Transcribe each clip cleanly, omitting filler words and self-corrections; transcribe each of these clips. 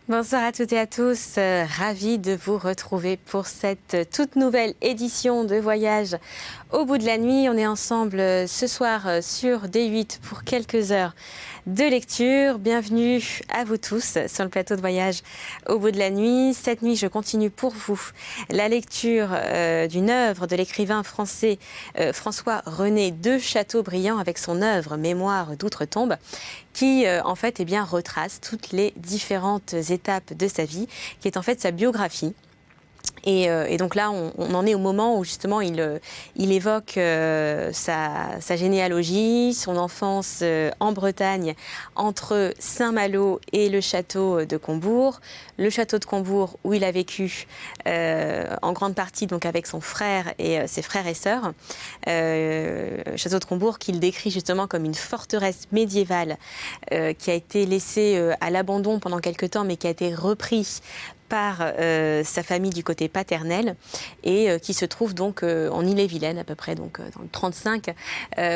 Bonsoir à toutes et à tous, ravie de vous retrouver pour cette toute nouvelle édition de Voyage au bout de la nuit. On est ensemble ce soir sur D8 pour quelques heures de lecture. Bienvenue à vous tous sur le plateau de Voyage au bout de la nuit. Cette nuit, je continue pour vous la lecture d'une œuvre de l'écrivain français François-René de Chateaubriand avec son œuvre Mémoires d'outre-tombe, qui en fait retrace toutes les différentes étapes de sa vie, qui est en fait sa biographie. Et donc là, on en est au moment où justement il évoque sa généalogie, son enfance en Bretagne, entre Saint-Malo et le château de Combourg. Le château de Combourg où il a vécu en grande partie donc avec son frère et ses frères et sœurs. Château de Combourg qu'il décrit justement comme une forteresse médiévale qui a été laissée à l'abandon pendant quelque temps, mais qui a été repris par sa famille du côté paternel et qui se trouve donc en Ille-et-Vilaine à peu près, donc dans le 35,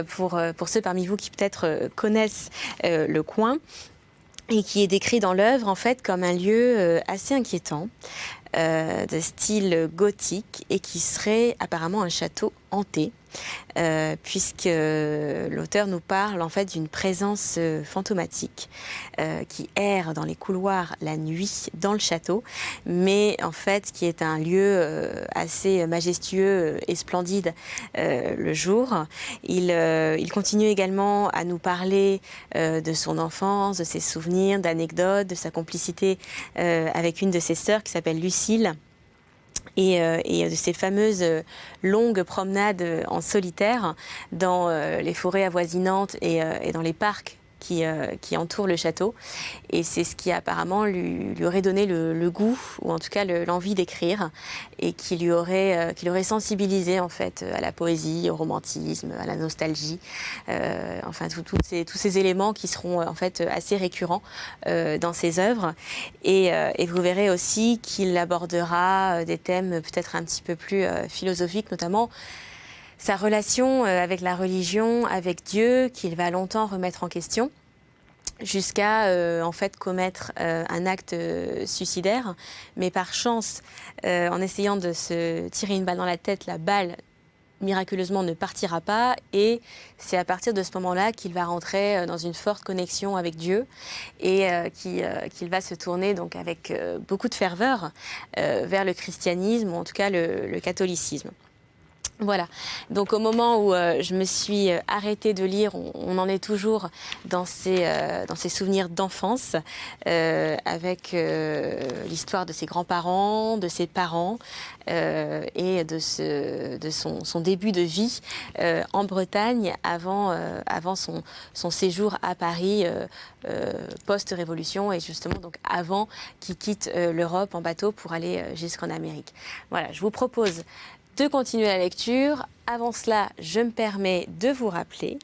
pour ceux parmi vous qui peut-être connaissent le coin, et qui est décrit dans l'œuvre en fait comme un lieu assez inquiétant, de style gothique, et qui serait apparemment un château hanté, puisque l'auteur nous parle en fait d'une présence fantomatique qui erre dans les couloirs la nuit dans le château, mais en fait qui est un lieu assez majestueux et splendide le jour. Il continue également à nous parler de son enfance, de ses souvenirs, d'anecdotes, de sa complicité avec une de ses sœurs qui s'appelle Lucille, et de ces fameuses longues promenades en solitaire dans les forêts avoisinantes et dans les parcs qui entourent le château. Et c'est ce qui apparemment lui aurait donné le goût, ou en tout cas l'envie d'écrire, et qui l'aurait sensibilisé en fait à la poésie, au romantisme, à la nostalgie, enfin tous ces éléments qui seront en fait assez récurrents dans ses œuvres. Et vous verrez aussi qu'il abordera des thèmes peut-être un petit peu plus philosophiques, notamment sa relation avec la religion, avec Dieu, qu'il va longtemps remettre en question, jusqu'à en fait commettre un acte suicidaire. Mais par chance, en essayant de se tirer une balle dans la tête, la balle miraculeusement ne partira pas, et c'est à partir de ce moment-là qu'il va rentrer dans une forte connexion avec Dieu, et qu'il va se tourner donc avec beaucoup de ferveur vers le christianisme, ou en tout cas le catholicisme. Voilà, donc au moment où je me suis arrêtée de lire, on en est toujours dans ces souvenirs d'enfance, avec l'histoire de ses grands-parents, de ses parents, et de son début de vie en Bretagne avant son séjour à Paris post-révolution, et justement donc avant qu'il quitte l'Europe en bateau pour aller jusqu'en Amérique. Voilà, je vous propose de continuer la lecture. Avant cela, je me permets de vous rappeler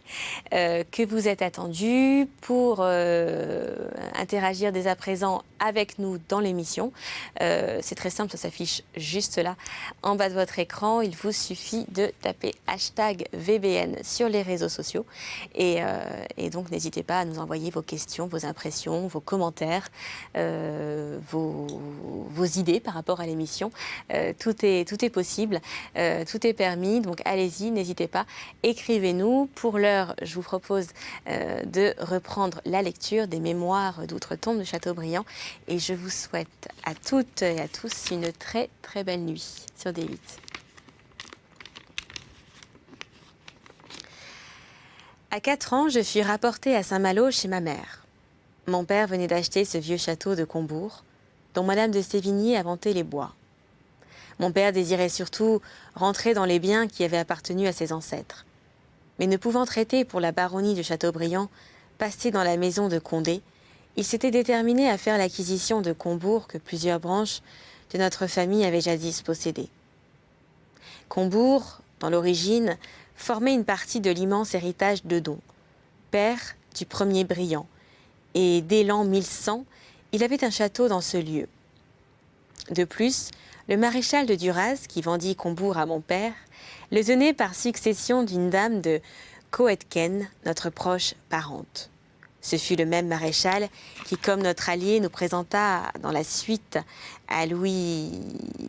que vous êtes attendus pour interagir dès à présent avec nous dans l'émission. C'est très simple, ça s'affiche juste là en bas de votre écran. Il vous suffit de taper #VBN sur les réseaux sociaux, et donc n'hésitez pas à nous envoyer vos questions, vos impressions, vos commentaires, vos idées par rapport à l'émission. Tout est possible, tout est permis, donc allez-y, n'hésitez pas, écrivez-nous. Pour l'heure, je vous propose de reprendre la lecture des Mémoires d'outre-tombe de Chateaubriand, et je vous souhaite à toutes et à tous une très très belle nuit sur D8. À 4 ans, je fus rapportée à Saint-Malo chez ma mère. Mon père venait d'acheter ce vieux château de Combourg, dont Madame de Sévigné a vanté les bois. Mon père désirait surtout rentrer dans les biens qui avaient appartenu à ses ancêtres. Mais ne pouvant traiter pour la baronnie de Chateaubriand, passée dans la maison de Condé, il s'était déterminé à faire l'acquisition de Combourg que plusieurs branches de notre famille avaient jadis possédé. Combourg, dans l'origine, formait une partie de l'immense héritage d'Eudon, père du premier Briand, et dès l'an 1100, il avait un château dans ce lieu. De plus, le maréchal de Duras, qui vendit Combourg à mon père, le tenait par succession d'une dame de Coëtquen, notre proche parente. Ce fut le même maréchal qui, comme notre allié, nous présenta dans la suite à Louis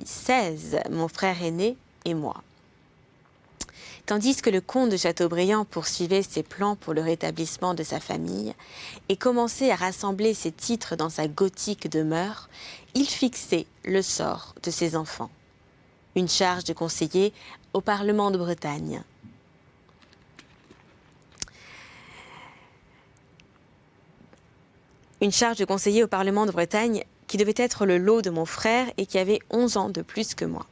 XVI, mon frère aîné et moi. Tandis que le comte de Chateaubriand poursuivait ses plans pour le rétablissement de sa famille et commençait à rassembler ses titres dans sa gothique demeure, il fixait le sort de ses enfants. Une charge de conseiller au Parlement de Bretagne. Une charge de conseiller au Parlement de Bretagne qui devait être le lot de mon frère et qui avait 11 ans de plus que moi.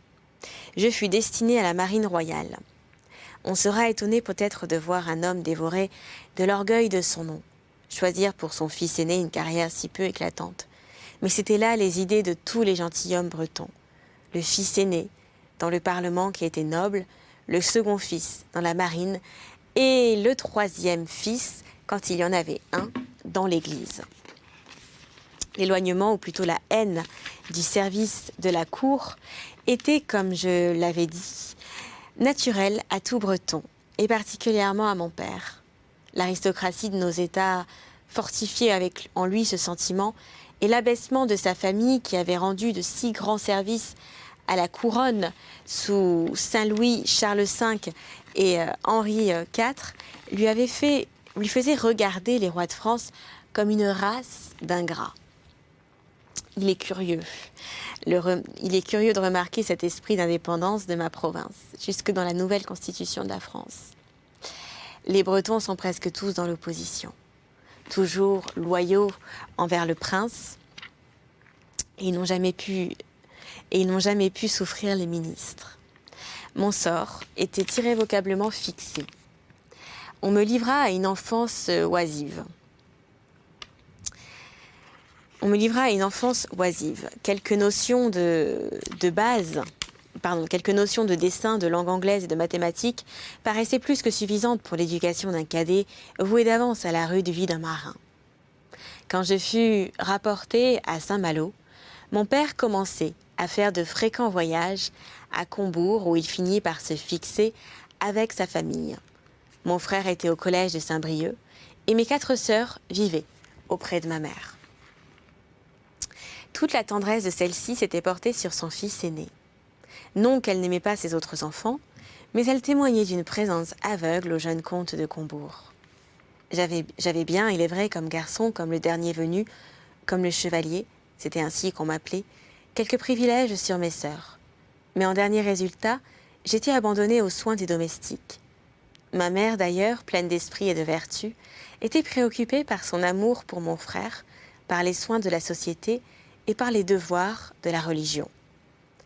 Je fus destinée à la marine royale. On sera étonné peut-être de voir un homme dévoré de l'orgueil de son nom, choisir pour son fils aîné une carrière si peu éclatante. Mais c'étaient là les idées de tous les gentilshommes bretons. Le fils aîné dans le Parlement qui était noble, le second fils dans la marine et le troisième fils, quand il y en avait un, dans l'Église. L'éloignement, ou plutôt la haine du service de la cour, était, comme je l'avais dit, naturel à tout Breton, et particulièrement à mon père. L'aristocratie de nos États fortifiait avec en lui ce sentiment, et l'abaissement de sa famille qui avait rendu de si grands services à la couronne sous Saint-Louis, Charles V et Henri IV, lui faisait regarder les rois de France comme une race d'ingrats. Il est curieux. Il est curieux de remarquer cet esprit d'indépendance de ma province, jusque dans la nouvelle constitution de la France. Les Bretons sont presque tous dans l'opposition, toujours loyaux envers le prince, et ils n'ont jamais pu souffrir les ministres. Mon sort était irrévocablement fixé. On me livra à une enfance oisive. Quelques notions de dessin, de langue anglaise et de mathématiques paraissaient plus que suffisantes pour l'éducation d'un cadet voué d'avance à la rude vie d'un marin. Quand je fus rapportée à Saint-Malo, mon père commençait à faire de fréquents voyages à Combourg où il finit par se fixer avec sa famille. Mon frère était au collège de Saint-Brieuc et mes 4 sœurs vivaient auprès de ma mère. Toute la tendresse de celle-ci s'était portée sur son fils aîné. Non qu'elle n'aimait pas ses autres enfants, mais elle témoignait d'une présence aveugle au jeune comte de Combourg. J'avais bien, il est vrai, comme garçon, comme le dernier venu, comme le chevalier, c'était ainsi qu'on m'appelait, quelques privilèges sur mes sœurs. Mais en dernier résultat, j'étais abandonnée aux soins des domestiques. Ma mère, d'ailleurs, pleine d'esprit et de vertu, était préoccupée par son amour pour mon frère, par les soins de la société et par les devoirs de la religion.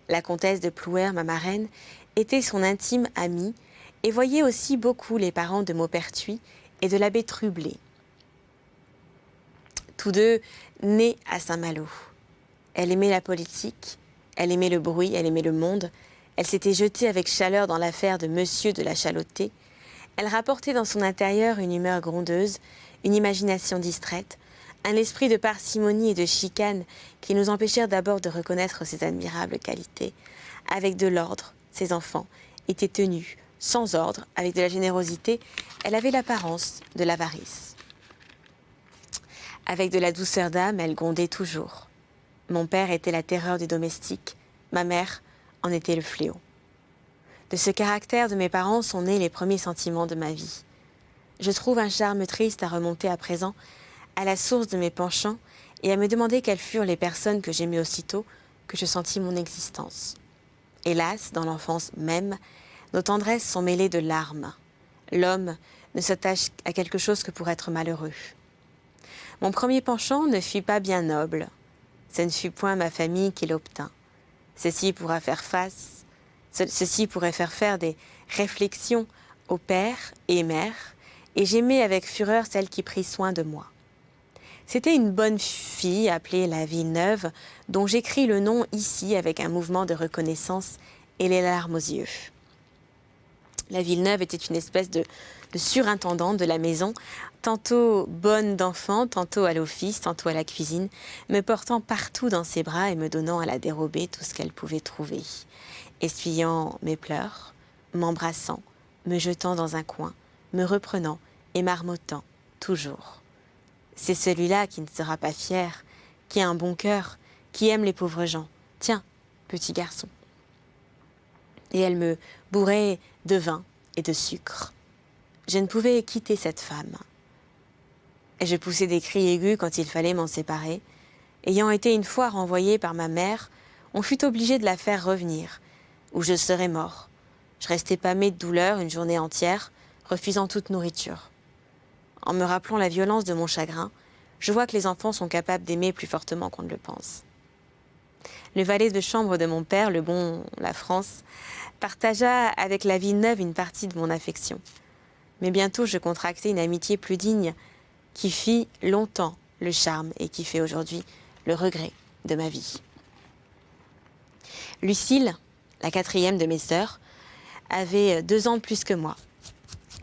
La comtesse de Plouer, ma marraine, était son intime amie et voyait aussi beaucoup les parents de Maupertuis et de l'abbé Trublet. Tous deux nés à Saint-Malo. Elle aimait la politique, elle aimait le bruit, elle aimait le monde. Elle s'était jetée avec chaleur dans l'affaire de Monsieur de la Chalotais. Elle rapportait dans son intérieur une humeur grondeuse, une imagination distraite, un esprit de parcimonie et de chicane qui nous empêchèrent d'abord de reconnaître ses admirables qualités. Avec de l'ordre, ses enfants étaient tenus, sans ordre, avec de la générosité. Elle avait l'apparence de l'avarice. Avec de la douceur d'âme, elle grondait toujours. Mon père était la terreur des domestiques, ma mère en était le fléau. De ce caractère de mes parents sont nés les premiers sentiments de ma vie. Je trouve un charme triste à remonter à présent à la source de mes penchants et à me demander quelles furent les personnes que j'aimais aussitôt que je sentis mon existence. Hélas, dans l'enfance même, nos tendresses sont mêlées de larmes. L'homme ne s'attache à quelque chose que pour être malheureux. Mon premier penchant ne fut pas bien noble. Ce ne fut point ma famille qui l'obtint. Ceci pourrait faire faire des réflexions au père et mère, et j'aimais avec fureur celle qui prit soin de moi. C'était une bonne fille appelée la Villeneuve, dont j'écris le nom ici avec un mouvement de reconnaissance et les larmes aux yeux. La Villeneuve était une espèce de surintendante de la maison, tantôt bonne d'enfant, tantôt à l'office, tantôt à la cuisine, me portant partout dans ses bras et me donnant à la dérobée tout ce qu'elle pouvait trouver, essuyant mes pleurs, m'embrassant, me jetant dans un coin, me reprenant et marmottant toujours. C'est celui-là qui ne sera pas fier, qui a un bon cœur, qui aime les pauvres gens. Tiens, petit garçon. » Et elle me bourrait de vin et de sucre. Je ne pouvais quitter cette femme. Et je poussais des cris aigus quand il fallait m'en séparer. Ayant été une fois renvoyée par ma mère, on fut obligé de la faire revenir, ou je serais mort. Je restais pâmée de douleur une journée entière, refusant toute nourriture. En me rappelant la violence de mon chagrin, je vois que les enfants sont capables d'aimer plus fortement qu'on ne le pense. Le valet de chambre de mon père, le bon La France, partagea avec la vie neuve une partie de mon affection. Mais bientôt je contractai une amitié plus digne qui fit longtemps le charme et qui fait aujourd'hui le regret de ma vie. Lucille, la quatrième de mes sœurs, avait 2 ans de plus que moi.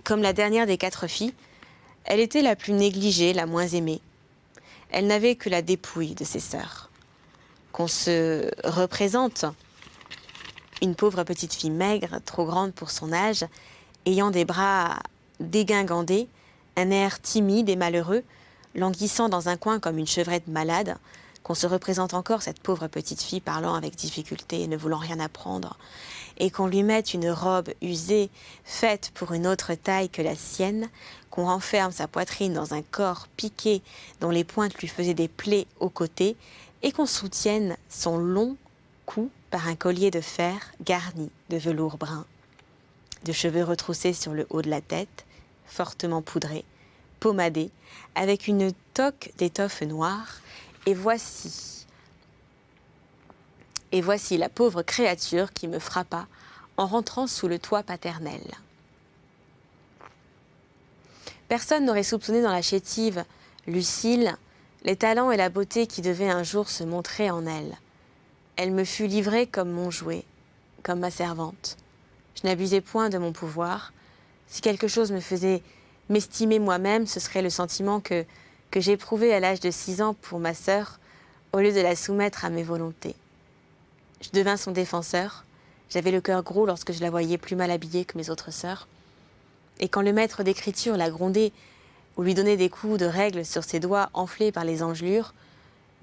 Comme la dernière des 4 filles, elle était la plus négligée, la moins aimée. Elle n'avait que la dépouille de ses sœurs. Qu'on se représente une pauvre petite fille maigre, trop grande pour son âge, ayant des bras dégingandés, un air timide et malheureux, languissant dans un coin comme une chevrette malade, qu'on se représente encore cette pauvre petite fille parlant avec difficulté et ne voulant rien apprendre, et qu'on lui mette une robe usée, faite pour une autre taille que la sienne, qu'on renferme sa poitrine dans un corps piqué dont les pointes lui faisaient des plaies aux côtés, et qu'on soutienne son long cou par un collier de fer garni de velours brun, de cheveux retroussés sur le haut de la tête, fortement poudrés, pommadés, avec une toque d'étoffe noire, et voici la pauvre créature qui me frappa en rentrant sous le toit paternel. Personne n'aurait soupçonné dans la chétive Lucille les talents et la beauté qui devaient un jour se montrer en elle. Elle me fut livrée comme mon jouet, comme ma servante. Je n'abusais point de mon pouvoir. Si quelque chose me faisait m'estimer moi-même, ce serait le sentiment que j'éprouvais à l'âge de 6 ans pour ma sœur, au lieu de la soumettre à mes volontés. Je devins son défenseur. J'avais le cœur gros lorsque je la voyais plus mal habillée que mes autres sœurs. Et quand le maître d'écriture la grondait ou lui donnait des coups de règle sur ses doigts enflés par les engelures,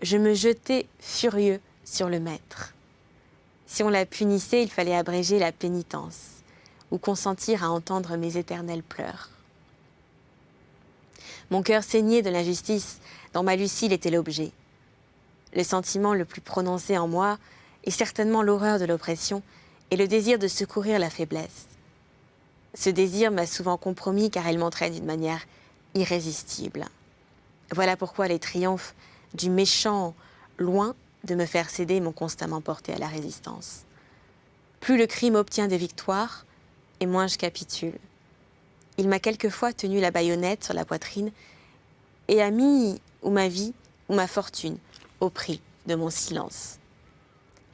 je me jetais furieux sur le maître. Si on la punissait, il fallait abréger la pénitence ou consentir à entendre mes éternels pleurs. Mon cœur saignait de l'injustice dont ma Lucille était l'objet. Le sentiment le plus prononcé en moi est certainement l'horreur de l'oppression et le désir de secourir la faiblesse. Ce désir m'a souvent compromis car il m'entraîne d'une manière irrésistible. Voilà pourquoi les triomphes du méchant, loin de me faire céder, m'ont constamment porté à la résistance. Plus le crime obtient des victoires, et moins je capitule. Il m'a quelquefois tenu la baïonnette sur la poitrine et a mis ou ma vie ou ma fortune au prix de mon silence.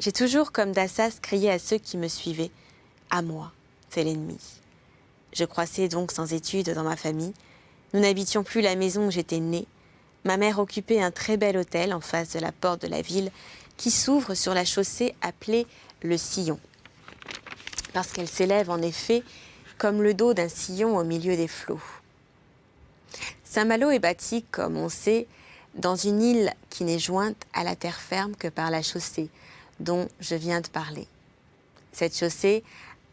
J'ai toujours, comme Dassas, crié à ceux qui me suivaient « À moi, c'est l'ennemi ». Je croissais donc sans études dans ma famille. Nous n'habitions plus la maison où j'étais née. Ma mère occupait un très bel hôtel en face de la porte de la ville qui s'ouvre sur la chaussée appelée le Sillon. Parce qu'elle s'élève en effet comme le dos d'un sillon au milieu des flots. Saint-Malo est bâti, comme on sait, dans une île qui n'est jointe à la terre ferme que par la chaussée, dont je viens de parler. Cette chaussée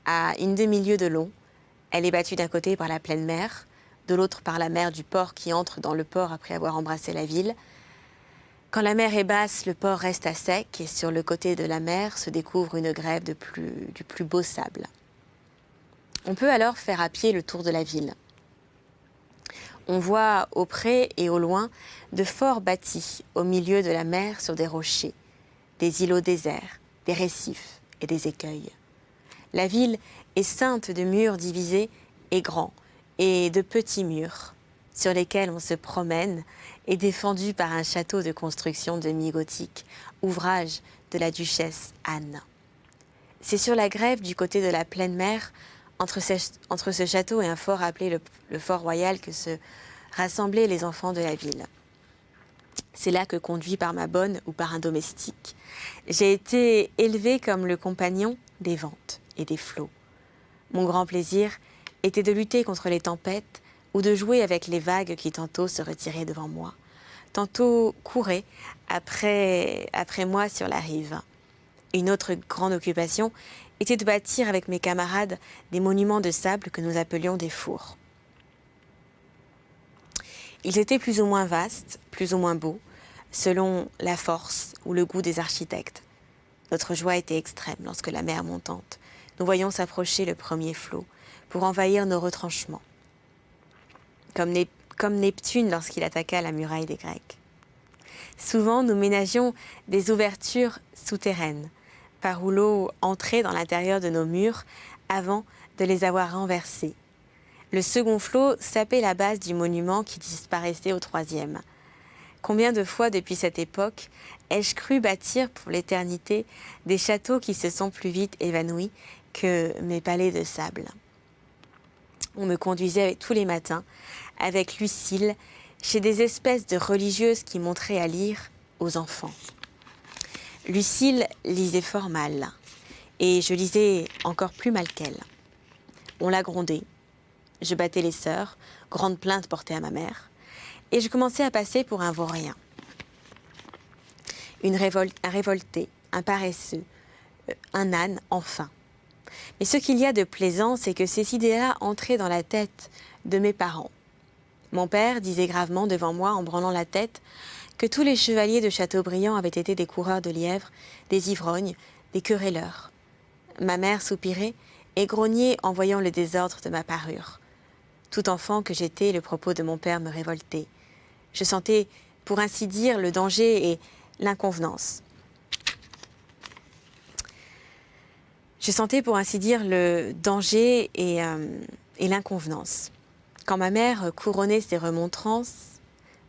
a une demi-lieue de long. Elle est battue d'un côté par la pleine mer, de l'autre par la mer du port qui entre dans le port après avoir embrassé la ville. Quand la mer est basse, le port reste à sec et sur le côté de la mer se découvre une grève du plus beau sable. On peut alors faire à pied le tour de la ville. On voit au près et au loin de forts bâtis au milieu de la mer sur des rochers, des îlots déserts, des récifs et des écueils. La ville est ceinte de murs divisés et grands, et de petits murs sur lesquels on se promène et défendue par un château de construction demi-gothique, ouvrage de la duchesse Anne. C'est sur la grève du côté de la pleine mer, entre ce château et un fort appelé le Fort Royal, que se rassemblaient les enfants de la ville. C'est là que, conduit par ma bonne ou par un domestique, j'ai été élevée comme le compagnon des ventes et des flots. Mon grand plaisir était de lutter contre les tempêtes ou de jouer avec les vagues qui tantôt se retiraient devant moi, tantôt couraient après moi sur la rive. Une autre grande occupation était de bâtir avec mes camarades des monuments de sable que nous appelions des fours. Ils étaient plus ou moins vastes, plus ou moins beaux, selon la force ou le goût des architectes. Notre joie était extrême lorsque la mer montante, nous voyions s'approcher le premier flot pour envahir nos retranchements, comme Neptune lorsqu'il attaqua la muraille des Grecs. Souvent, nous ménagions des ouvertures souterraines, par où l'eau entrait dans l'intérieur de nos murs avant de les avoir renversés. Le second flot sapait la base du monument qui disparaissait au troisième. Combien de fois depuis cette époque ai-je cru bâtir pour l'éternité des châteaux qui se sont plus vite évanouis que mes palais de sable. On me conduisait tous les matins avec Lucille chez des espèces de religieuses qui montraient à lire aux enfants. Lucille lisait fort mal et je lisais encore plus mal qu'elle. On la grondait. Je battais les sœurs, grande plainte portée à ma mère, et je commençais à passer pour un vaurien. Un révolté, un paresseux, un âne, enfin. Mais ce qu'il y a de plaisant, c'est que ces idées-là entraient dans la tête de mes parents. Mon père disait gravement devant moi, en branlant la tête, que tous les chevaliers de Châteaubriand avaient été des coureurs de lièvres, des ivrognes, des querelleurs. Ma mère soupirait et grognait en voyant le désordre de ma parure. Tout enfant que j'étais, le propos de mon père me révoltait. Je sentais, pour ainsi dire, le danger et l'inconvenance. Je sentais, pour ainsi dire, le danger et l'inconvenance. Quand ma mère couronnait ses remontrances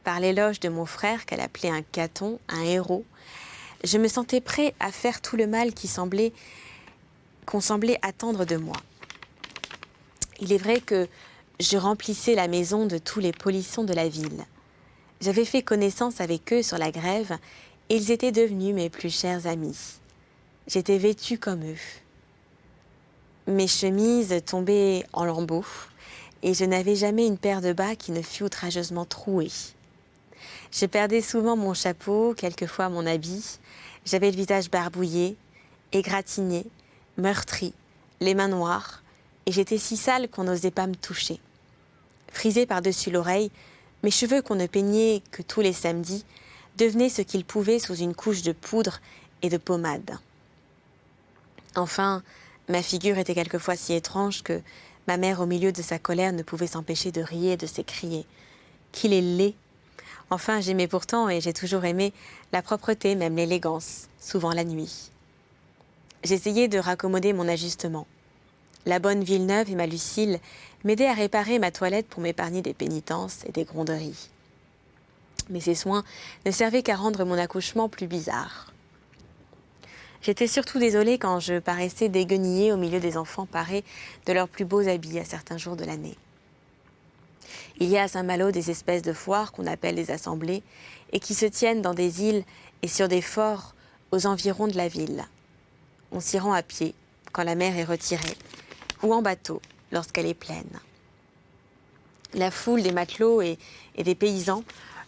par l'éloge de mon frère qu'elle appelait un Caton, un héros, je me sentais prêt à faire tout le mal qu'on semblait attendre de moi. Il est vrai que je remplissais la maison de tous les polissons de la ville. J'avais fait connaissance avec eux sur la grève et ils étaient devenus mes plus chers amis. J'étais vêtue comme eux. Mes chemises tombaient en lambeaux et je n'avais jamais une paire de bas qui ne fût outrageusement trouée. Je perdais souvent mon chapeau, quelquefois mon habit. J'avais le visage barbouillé, égratigné, meurtri, les mains noires, et j'étais si sale qu'on n'osait pas me toucher. Frisés par-dessus l'oreille, mes cheveux qu'on ne peignait que tous les samedis devenaient ce qu'ils pouvaient sous une couche de poudre et de pommade. Enfin, ma figure était quelquefois si étrange que ma mère, au milieu de sa colère, ne pouvait s'empêcher de rire et de s'écrier « Qu'il est laid !» Enfin, j'aimais pourtant, et j'ai toujours aimé, la propreté, même l'élégance, souvent la nuit. J'essayais de raccommoder mon ajustement. La bonne Villeneuve et ma Lucille m'aidaient à réparer ma toilette pour m'épargner des pénitences et des gronderies. Mais ces soins ne servaient qu'à rendre mon accouchement plus bizarre. J'étais surtout désolée quand je paraissais déguenillée au milieu des enfants parés de leurs plus beaux habits à certains jours de l'année. Il y a à Saint-Malo des espèces de foires qu'on appelle des assemblées et qui se tiennent dans des îles et sur des forts aux environs de la ville. On s'y rend à pied quand la mer est retirée ou en bateau lorsqu'elle est pleine. La foule des matelots et des paysans,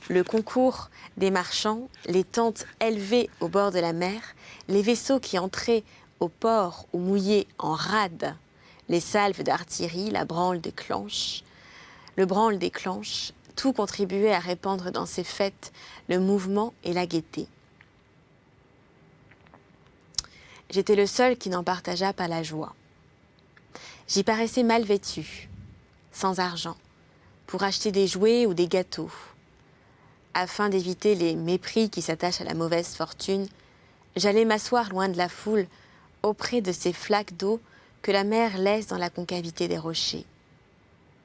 le concours des marchands, les tentes élevées au bord de la mer, les vaisseaux qui entraient au port ou mouillaient en rade, les salves d'artillerie, le branle des clanches, tout contribuait à répandre dans ces fêtes le mouvement et la gaieté. J'étais le seul qui n'en partagea pas la joie. J'y paraissais mal vêtue, sans argent, pour acheter des jouets ou des gâteaux. Afin d'éviter les mépris qui s'attachent à la mauvaise fortune, j'allais m'asseoir loin de la foule, auprès de ces flaques d'eau que la mer laisse dans la concavité des rochers.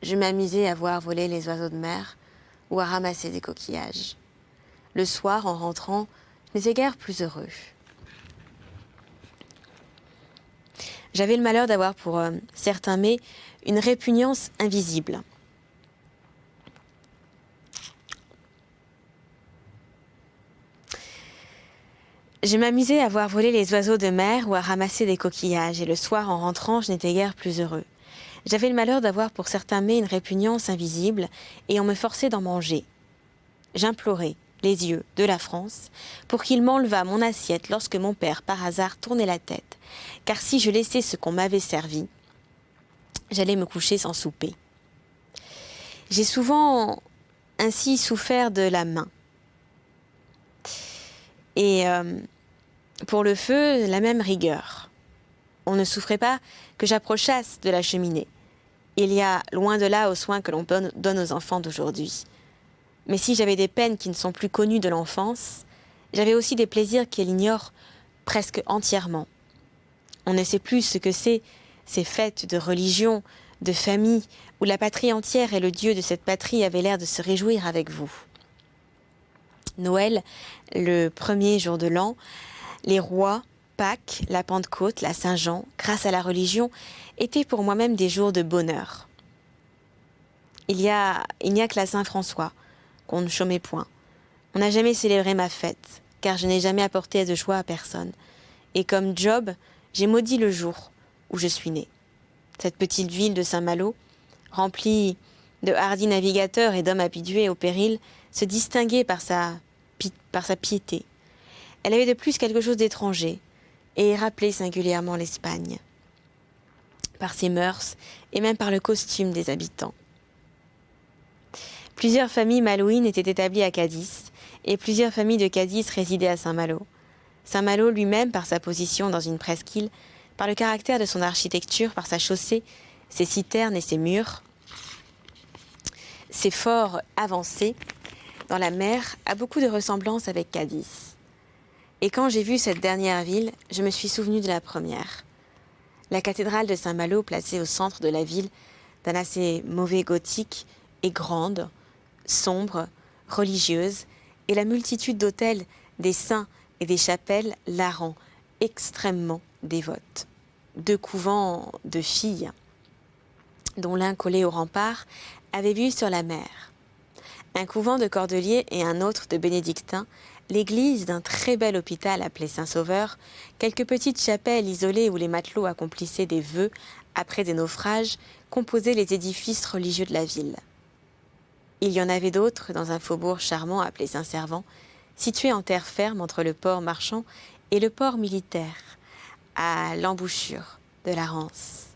Je m'amusais à voir voler les oiseaux de mer ou à ramasser des coquillages. Le soir, en rentrant, je n'étais guère plus heureux. J'avais le malheur d'avoir pour certains mets une répugnance invisible. Je m'amusais à voir voler les oiseaux de mer ou à ramasser des coquillages, et le soir, en rentrant, je n'étais guère plus heureux. J'avais le malheur d'avoir pour certains mets une répugnance invisible, et on me forçait d'en manger. J'implorais, les yeux de la France, pour qu'il m'enlevât mon assiette lorsque mon père, par hasard, tournait la tête, car si je laissais ce qu'on m'avait servi, j'allais me coucher sans souper. J'ai souvent ainsi souffert de la main. Et pour le feu, la même rigueur. On ne souffrait pas que j'approchasse de la cheminée. Il y a loin de là aux soins que l'on donne aux enfants d'aujourd'hui. Mais si j'avais des peines qui ne sont plus connues de l'enfance, j'avais aussi des plaisirs qu'elle ignore presque entièrement. On ne sait plus ce que c'est, ces fêtes de religion, de famille, où la patrie entière et le Dieu de cette patrie avaient l'air de se réjouir avec vous. Noël, le premier jour de l'an, les rois, Pâques, la Pentecôte, la Saint-Jean, grâce à la religion, étaient pour moi-même des jours de bonheur. Il n'y a que la Saint-François, qu'on ne chômait point. On n'a jamais célébré ma fête, car je n'ai jamais apporté de joie à personne. Et comme Job, j'ai maudit le jour où je suis né. Cette petite ville de Saint-Malo, remplie de hardis navigateurs et d'hommes habitués au péril, se distinguait par sa piété. Elle avait de plus quelque chose d'étranger, et rappelait singulièrement l'Espagne, par ses mœurs et même par le costume des habitants. Plusieurs familles malouines étaient établies à Cadix, et plusieurs familles de Cadix résidaient à Saint-Malo. Saint-Malo lui-même, par sa position dans une presqu'île, par le caractère de son architecture, par sa chaussée, ses citernes et ses murs, ses forts avancés dans la mer, a beaucoup de ressemblances avec Cadix. Et quand j'ai vu cette dernière ville, je me suis souvenu de la première. La cathédrale de Saint-Malo, placée au centre de la ville, d'un assez mauvais gothique, est grande, sombre, religieuse, et la multitude d'autels, des saints et des chapelles la rend extrêmement dévote. 2 couvents de filles, dont l'un collé au rempart, avaient vue sur la mer. Un couvent de Cordeliers et un autre de Bénédictins, l'église d'un très bel hôpital appelé Saint-Sauveur, quelques petites chapelles isolées où les matelots accomplissaient des vœux après des naufrages, composaient les édifices religieux de la ville. Il y en avait d'autres dans un faubourg charmant appelé Saint-Servant, situé en terre ferme entre le port marchand et le port militaire, à l'embouchure de la Rance.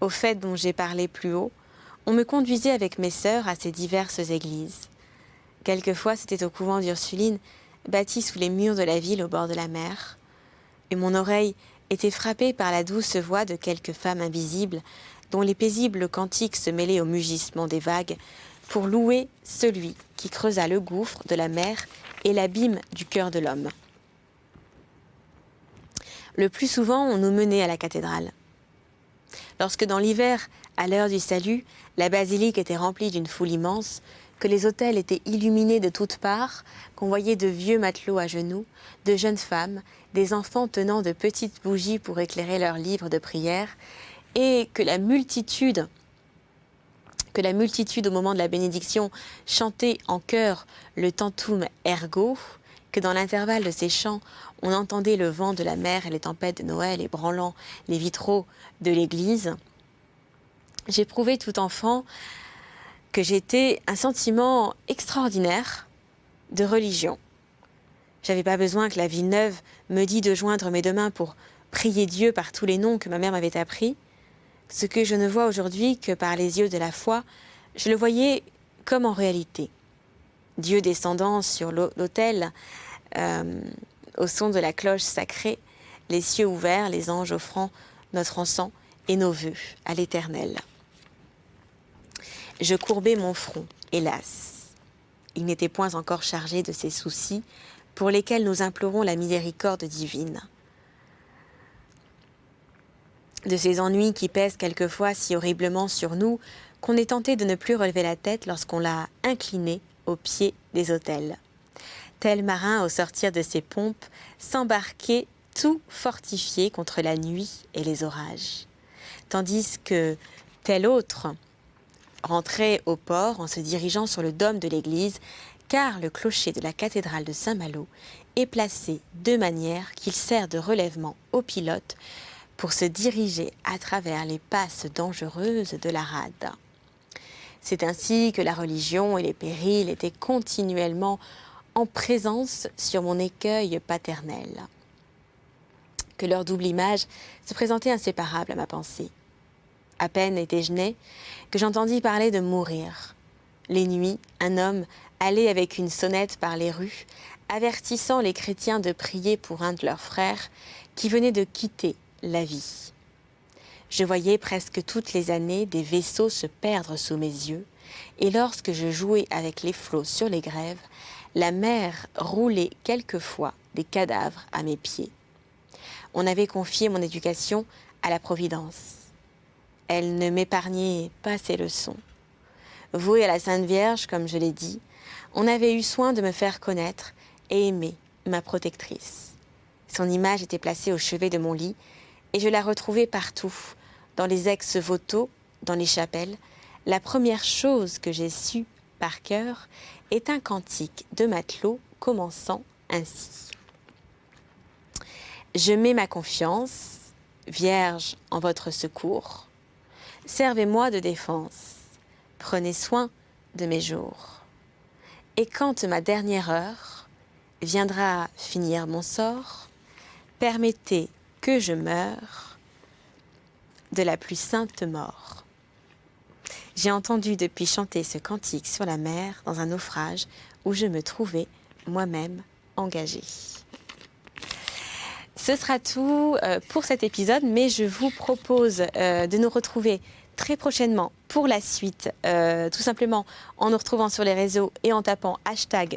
Aux fêtes dont j'ai parlé plus haut, on me conduisait avec mes sœurs à ces diverses églises. Quelquefois, c'était au couvent d'Ursuline, bâti sous les murs de la ville au bord de la mer, et mon oreille était frappée par la douce voix de quelques femmes invisibles, dont les paisibles cantiques se mêlaient au mugissement des vagues, pour louer celui qui creusa le gouffre de la mer et l'abîme du cœur de l'homme. Le plus souvent, on nous menait à la cathédrale. Lorsque dans l'hiver, à l'heure du salut, la basilique était remplie d'une foule immense, que les autels étaient illuminés de toutes parts, qu'on voyait de vieux matelots à genoux, de jeunes femmes, des enfants tenant de petites bougies pour éclairer leurs livres de prière, et que la multitude au moment de la bénédiction chantait en chœur le tantum ergo, que dans l'intervalle de ces chants, on entendait le vent de la mer et les tempêtes de Noël ébranlant les vitraux de l'église. J'éprouvais tout enfant que j'étais un sentiment extraordinaire de religion. J'avais pas besoin que la Villeneuve me dît de joindre mes 2 mains pour prier Dieu par tous les noms que ma mère m'avait appris. Ce que je ne vois aujourd'hui que par les yeux de la foi, je le voyais comme en réalité. Dieu descendant sur l'autel au son de la cloche sacrée, les cieux ouverts, les anges offrant notre encens et nos vœux à l'Éternel. Je courbais mon front, hélas. Il n'était point encore chargé de ces soucis pour lesquels nous implorons la miséricorde divine. De ces ennuis qui pèsent quelquefois si horriblement sur nous qu'on est tenté de ne plus relever la tête lorsqu'on l'a inclinée au pied des autels. Tel marin, au sortir de ses pompes, s'embarquait tout fortifié contre la nuit et les orages. Tandis que tel autre rentrait au port en se dirigeant sur le dôme de l'église, car le clocher de la cathédrale de Saint-Malo est placé de manière qu'il sert de relèvement au pilote pour se diriger à travers les passes dangereuses de la rade. C'est ainsi que la religion et les périls étaient continuellement en présence sur mon écueil paternel. Que leur double image se présentait inséparable à ma pensée. À peine étais-je née que j'entendis parler de mourir. Les nuits, un homme allait avec une sonnette par les rues, avertissant les chrétiens de prier pour un de leurs frères qui venait de quitter la vie. Je voyais presque toutes les années des vaisseaux se perdre sous mes yeux, et lorsque je jouais avec les flots sur les grèves, la mer roulait quelquefois des cadavres à mes pieds. On avait confié mon éducation à la Providence. Elle ne m'épargnait pas ses leçons. Vouée à la Sainte Vierge, comme je l'ai dit, on avait eu soin de me faire connaître et aimer ma protectrice. Son image était placée au chevet de mon lit et je la retrouvais partout, dans les ex-votos, dans les chapelles. La première chose que j'ai su par cœur est un cantique de matelot commençant ainsi. Je mets ma confiance, Vierge, en votre secours. Servez-moi de défense. Prenez soin de mes jours. Et quand ma dernière heure viendra finir mon sort, permettez que je meure de la plus sainte mort. J'ai entendu depuis chanter ce cantique sur la mer dans un naufrage où je me trouvais moi-même engagée. Ce sera tout pour cet épisode, mais je vous propose de nous retrouver très prochainement pour la suite, tout simplement en nous retrouvant sur les réseaux et en tapant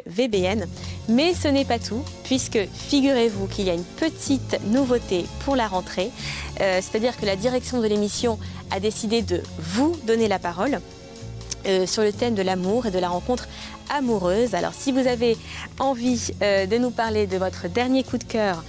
#VBN. Mais ce n'est pas tout, puisque figurez-vous qu'il y a une petite nouveauté pour la rentrée, c'est-à-dire que la direction de l'émission a décidé de vous donner la parole sur le thème de l'amour et de la rencontre amoureuse. Alors si vous avez envie de nous parler de votre dernier coup de cœur,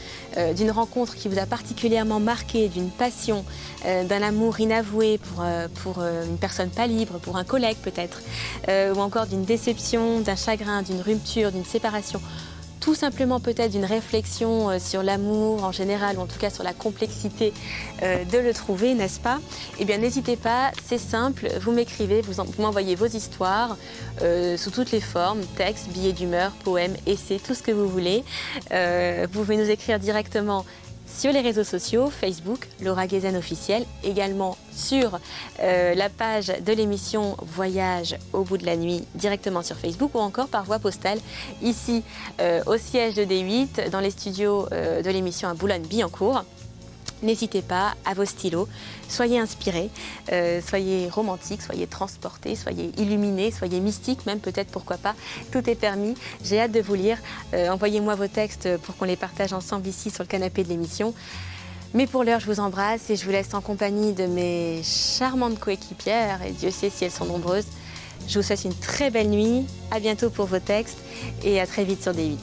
d'une rencontre qui vous a particulièrement marqué, d'une passion, d'un amour inavoué pour une personne pas libre, pour un collègue peut-être, ou encore d'une déception, d'un chagrin, d'une rupture, d'une séparation, tout simplement peut-être d'une réflexion sur l'amour en général, ou en tout cas sur la complexité de le trouver, n'est-ce pas? Eh bien n'hésitez pas, c'est simple, vous m'écrivez, vous m'envoyez vos histoires sous toutes les formes, textes, billets d'humeur, poèmes, essais, tout ce que vous voulez. Vous pouvez nous écrire directement sur les réseaux sociaux, Facebook, Laura Guézenne officielle, également sur la page de l'émission Voyage au bout de la nuit, directement sur Facebook, ou encore par voie postale, ici au siège de D8, dans les studios de l'émission à Boulogne-Billancourt. N'hésitez pas à vos stylos, soyez inspirés, soyez romantiques, soyez transportés, soyez illuminés, soyez mystiques, même peut-être, pourquoi pas, tout est permis. J'ai hâte de vous lire, envoyez-moi vos textes pour qu'on les partage ensemble ici sur le canapé de l'émission. Mais pour l'heure, je vous embrasse et je vous laisse en compagnie de mes charmantes coéquipières, et Dieu sait si elles sont nombreuses. Je vous souhaite une très belle nuit, à bientôt pour vos textes et à très vite sur D8.